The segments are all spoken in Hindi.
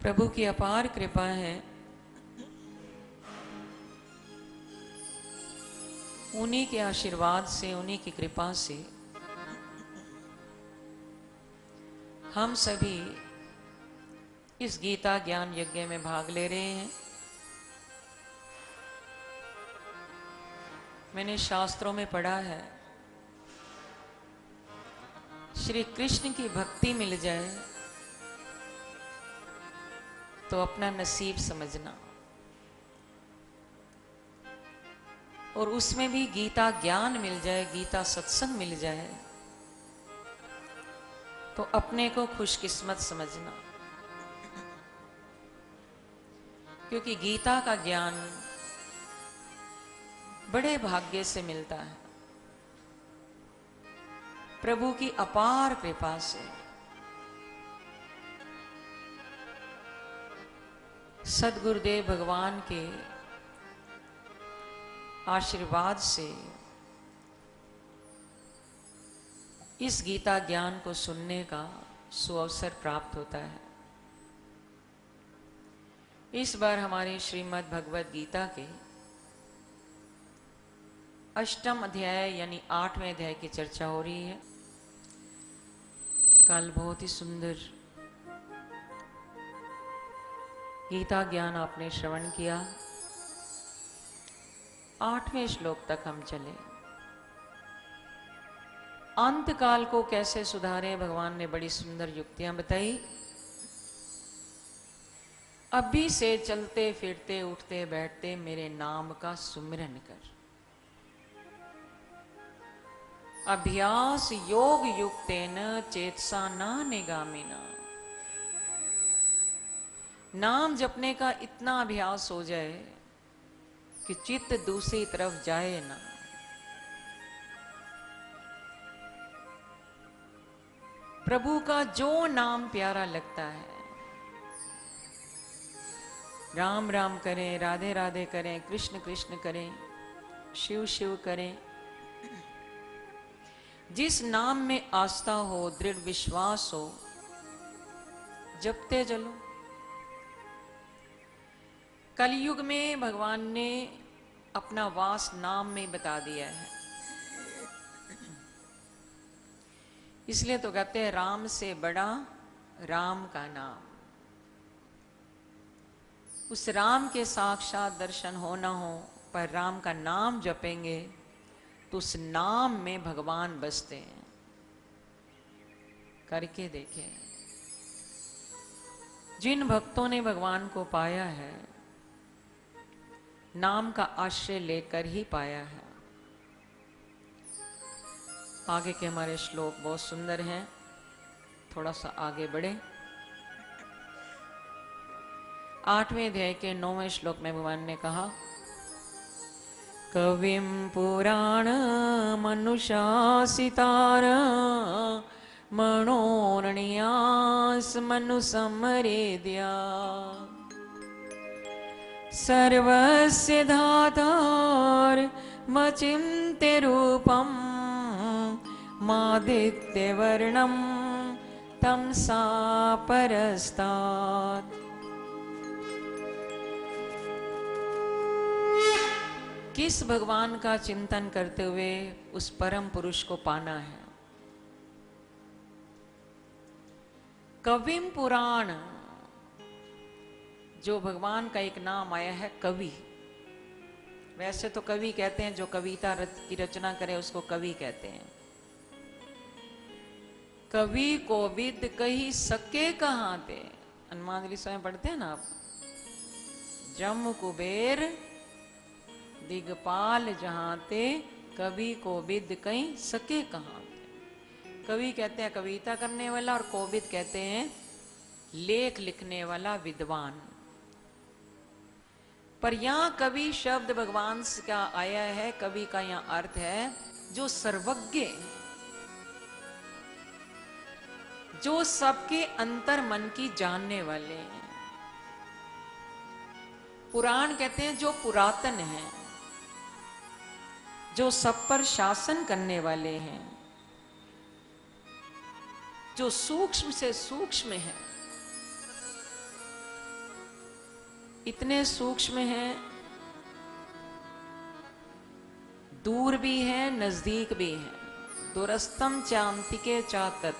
प्रभु की अपार कृपा है, उन्हीं के आशीर्वाद से, उन्हीं की कृपा से हम सभी इस गीता ज्ञान यज्ञ में भाग ले रहे हैं। मैंने शास्त्रों में पढ़ा है, श्री कृष्ण की भक्ति मिल जाए तो अपना नसीब समझना, और उसमें भी गीता ज्ञान मिल जाए, गीता सत्संग मिल जाए तो अपने को खुशकिस्मत समझना। क्योंकि गीता का ज्ञान बड़े भाग्य से मिलता है, प्रभु की अपार कृपा से। सद्गुरुदेव भगवान के आशीर्वाद से इस गीता ज्ञान को सुनने का सुअवसर प्राप्त होता है। इस बार हमारी श्रीमद् भगवद गीता के अष्टम अध्याय यानी 8वें अध्याय की चर्चा हो रही है। कल बहुत ही सुंदर गीता ज्ञान आपने श्रवण किया। 8वें श्लोक तक हम चले। अंत काल को कैसे सुधारे, भगवान ने बड़ी सुंदर युक्तियां बताई। अभी से चलते फिरते उठते बैठते मेरे नाम का सुमिरन कर। अभ्यास योग युक्तेन चेतसा न निगामिना। नाम जपने का इतना अभ्यास हो जाए कि चित्त दूसरी तरफ जाए ना। प्रभु का जो नाम प्यारा लगता है, राम राम करें, राधे राधे करें, कृष्ण कृष्ण करें, शिव शिव करें, जिस नाम में आस्था हो, दृढ़ विश्वास हो, जपते चलो। कलयुग में भगवान ने अपना वास नाम में बता दिया है। इसलिए तो कहते हैं राम से बड़ा राम का नाम। उस राम के साक्षात दर्शन हो ना हो, पर राम का नाम जपेंगे तो उस नाम में भगवान बसते हैं। करके देखें, जिन भक्तों ने भगवान को पाया है, नाम का आश्रय लेकर ही पाया है। आगे के हमारे श्लोक बहुत सुंदर हैं, थोड़ा सा आगे बढ़े। 8वें अध्याय के 9वें श्लोक में भगवान ने कहा, कविम पुराण मनुशासितार मनोरणीयास मनुसमरेद्या सर्वस्य धातार मचिन्त्य रूपम मादित्यवर्णम तमसा परस्तात्। किस भगवान का चिंतन करते हुए उस परम पुरुष को पाना है। कविम पुराण, जो भगवान का एक नाम आया है कवि। वैसे तो कवि कहते हैं जो कविता की रचना करे उसको कवि कहते हैं। कवि को विद कही सके कहां ते, हनुमान समय पढ़ते हैं ना आप। जम कुबेर दिगपाल जहां ते, कवि को विद कहीं सके कहां ते। कवि कहते हैं कविता करने वाला, और कोविद कहते हैं लेख लिखने वाला, विद्वान। पर यहां कवि शब्द भगवान का आया है। कवि का यहां अर्थ है जो सर्वज्ञ, जो सबके अंतर मन की जानने वाले हैं। पुराण कहते हैं जो पुरातन हैं, जो सब पर शासन करने वाले हैं, जो सूक्ष्म से सूक्ष्म है, इतने सूक्ष्म हैं, दूर भी हैं नजदीक भी हैं। दूरस्थम चांतिके चातत,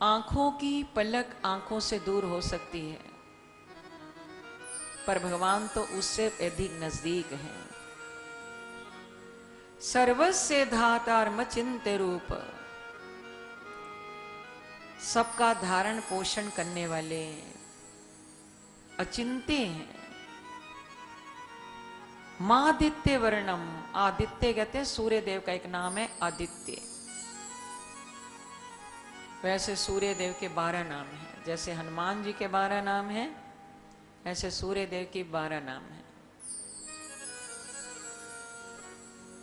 आंखों की पलक आंखों से दूर हो सकती है, पर भगवान तो उससे अधिक नजदीक हैं। सर्वस्य धातार्म चिंत्य रूप, सबका धारण पोषण करने वाले अचिंत्य हैं। मादित्य वर्णम, आदित्य कहते हैं सूर्य देव का एक नाम है आदित्य। वैसे सूर्य देव के 12 नाम हैं। जैसे हनुमान जी के 12 नाम हैं, ऐसे सूर्य देव के 12 नाम हैं।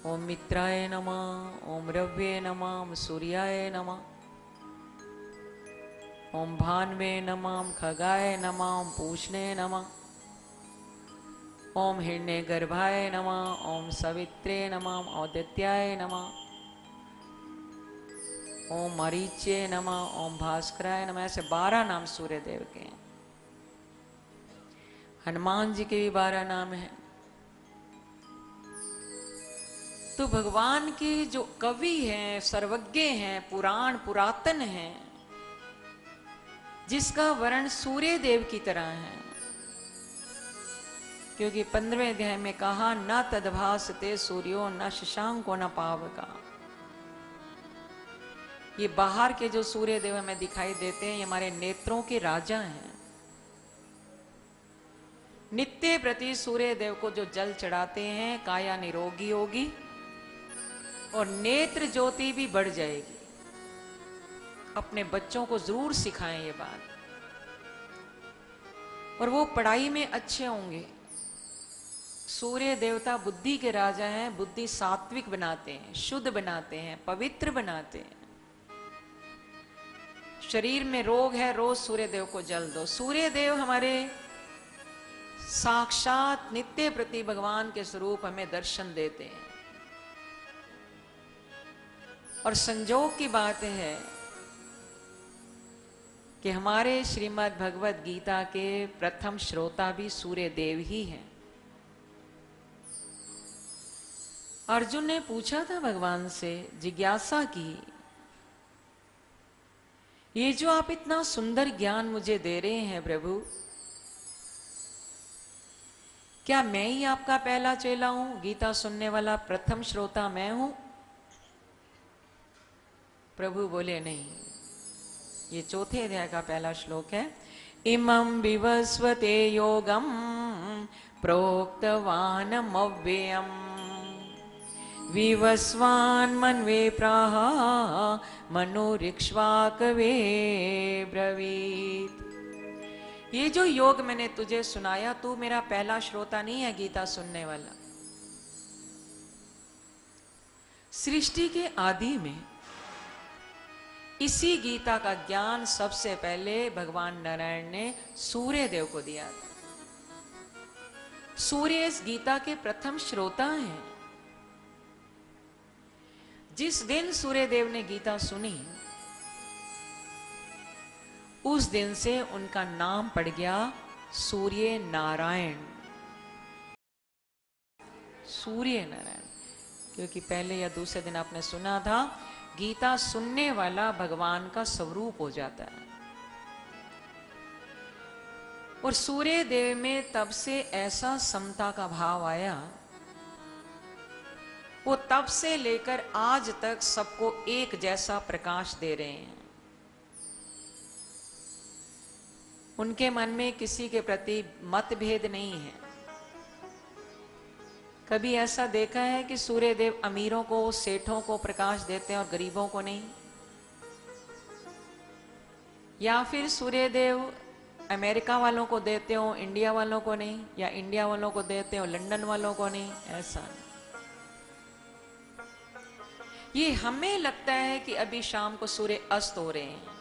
ओम मित्राय नमः, ओम रव्ये नमः, ओम सूर्याय नमः, ओम भान्वे नमः, ओम खगाय नमः, ओम पूष्णे नमः, ओम हिरण्य गर्भाय नमः, ओम सवित्रे नमः, ओम औदित्याय नमः, ओम मरीचे नमः, ओम भास्कराय नमः। ऐसे 12 नाम सूर्य देव के हैं। हनुमान जी के भी 12 नाम हैं। तो भगवान के जो कवि हैं, सर्वज्ञ हैं, पुराण पुरातन हैं, जिसका वर्ण सूर्य देव की तरह है। क्योंकि 15वें अध्याय में कहा, न तद्भासते सूर्यो न शशांको न पावका। ये बाहर के जो सूर्य देव हमें दिखाई देते हैं, ये हमारे नेत्रों के राजा हैं। नित्य प्रति सूर्य देव को जो जल चढ़ाते हैं, काया निरोगी होगी और नेत्र ज्योति भी बढ़ जाएगी। अपने बच्चों को जरूर सिखाएं ये बात, और वो पढ़ाई में अच्छे होंगे। सूर्य देवता बुद्धि के राजा हैं। बुद्धि सात्विक बनाते हैं, शुद्ध बनाते हैं, पवित्र बनाते हैं। शरीर में रोग है, रोज सूर्य देव को जल दो। सूर्य देव हमारे साक्षात नित्य प्रति भगवान के स्वरूप हमें दर्शन देते हैं। और संजोग की बात है कि हमारे श्रीमद् भगवद गीता के प्रथम श्रोता भी सूर्य देव ही हैं। अर्जुन ने पूछा था भगवान से, जिज्ञासा की, ये जो आप इतना सुंदर ज्ञान मुझे दे रहे हैं प्रभु, क्या मैं ही आपका पहला चेला हूं? गीता सुनने वाला प्रथम श्रोता मैं हूं? प्रभु बोले नहीं। ये 4थे अध्याय का पहला श्लोक है। इमं विवस्वते योगम प्रोक्तवानम् अव्ययम् विवस्वान् मन्वे प्राह मनुरिक्ष्वाकवे ब्रवीत। ये जो योग मैंने तुझे सुनाया, तू मेरा पहला श्रोता नहीं है गीता सुनने वाला। सृष्टि के आदि में इसी गीता का ज्ञान सबसे पहले भगवान नारायण ने सूर्य देव को दिया था। सूर्य इस गीता के प्रथम श्रोता हैं। जिस दिन सूर्य देव ने गीता सुनी, उस दिन से उनका नाम पड़ गया सूर्य नारायण। सूर्य नारायण, क्योंकि पहले या दूसरे दिन आपने सुना था, गीता सुनने वाला भगवान का स्वरूप हो जाता है। और सूर्य देव में तब से ऐसा समता का भाव आया, वो तब से लेकर आज तक सबको एक जैसा प्रकाश दे रहे हैं। उनके मन में किसी के प्रति मतभेद नहीं है। कभी ऐसा देखा है कि सूर्य देव अमीरों को, सेठों को प्रकाश देते हैं और गरीबों को नहीं? या फिर सूर्य देव अमेरिका वालों को देते हो, इंडिया वालों को नहीं, या इंडिया वालों को देते हो, लंदन वालों को नहीं? ऐसा नहीं। ये हमें लगता है कि अभी शाम को सूर्य अस्त हो रहे हैं।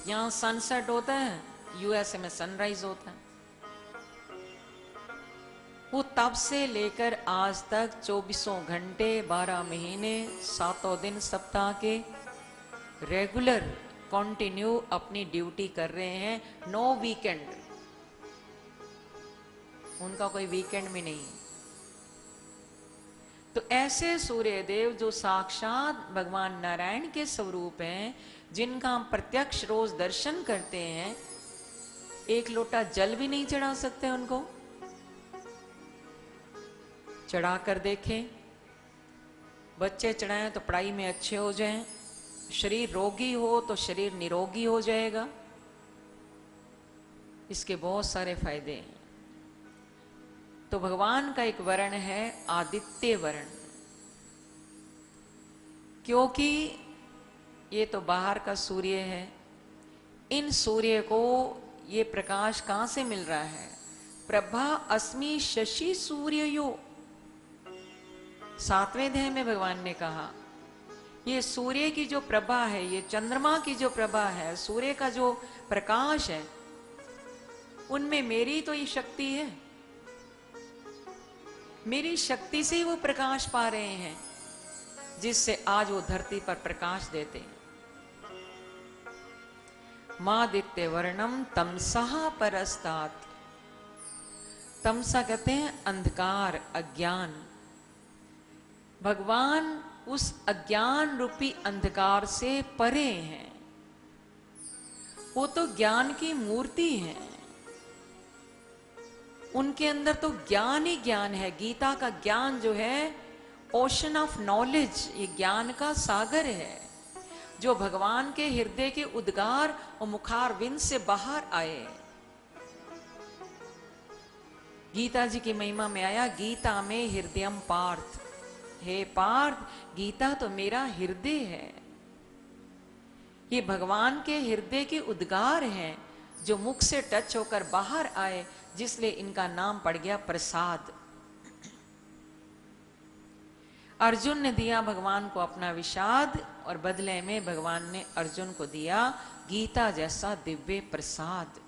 यहां सनसेट होता है, यूएसए में सनराइज होता है। वो तब से लेकर आज तक 24 घंटे, 12 महीने, 7 दिन सप्ताह के रेगुलर कंटिन्यू अपनी ड्यूटी कर रहे हैं, नो वीकेंड, उनका कोई वीकेंड भी नहीं। तो ऐसे सूर्य देव जो साक्षात भगवान नारायण के स्वरूप हैं, जिनका हम प्रत्यक्ष रोज दर्शन करते हैं, एक लोटा जल भी नहीं चढ़ा सकते उनको? चढ़ा कर देखें। बच्चे चढ़ाएं तो पढ़ाई में अच्छे हो जाएं, शरीर रोगी हो तो शरीर निरोगी हो जाएगा। इसके बहुत सारे फायदे हैं। तो भगवान का एक वर्ण है आदित्य वर्ण, क्योंकि ये तो बाहर का सूर्य है। इन सूर्य को ये प्रकाश कहां से मिल रहा है? प्रभा अस्मि शशि सूर्ययो, 7वें अध्याय में भगवान ने कहा ये सूर्य की जो प्रभा है, ये चंद्रमा की जो प्रभा है, सूर्य का जो प्रकाश है, उनमें मेरी तो ये शक्ति है। मेरी शक्ति से वो प्रकाश पा रहे हैं, जिससे आज वो धरती पर प्रकाश देते हैं। मादित्य वर्णम तमसा परस्तात। तमसा कहते हैं अंधकार, अज्ञान। भगवान उस अज्ञान रूपी अंधकार से परे हैं। वो तो ज्ञान की मूर्ति है, उनके अंदर तो ज्ञान ही ज्ञान है। गीता का ज्ञान जो है ओशन ऑफ नॉलेज, ये ज्ञान का सागर है, जो भगवान के हृदय के उद्गार और मुखारविंद से बाहर आए। गीता जी की महिमा में आया, गीता में हृदयम पार्थ। हे पार्थ, गीता तो मेरा हृदय है। ये भगवान के हृदय के उद्गार हैं, जो मुख से टच होकर बाहर आए, जिसलिए इनका नाम पड़ गया प्रसाद। अर्जुन ने दिया भगवान को अपना विषाद, और बदले में भगवान ने अर्जुन को दिया गीता जैसा दिव्य प्रसाद।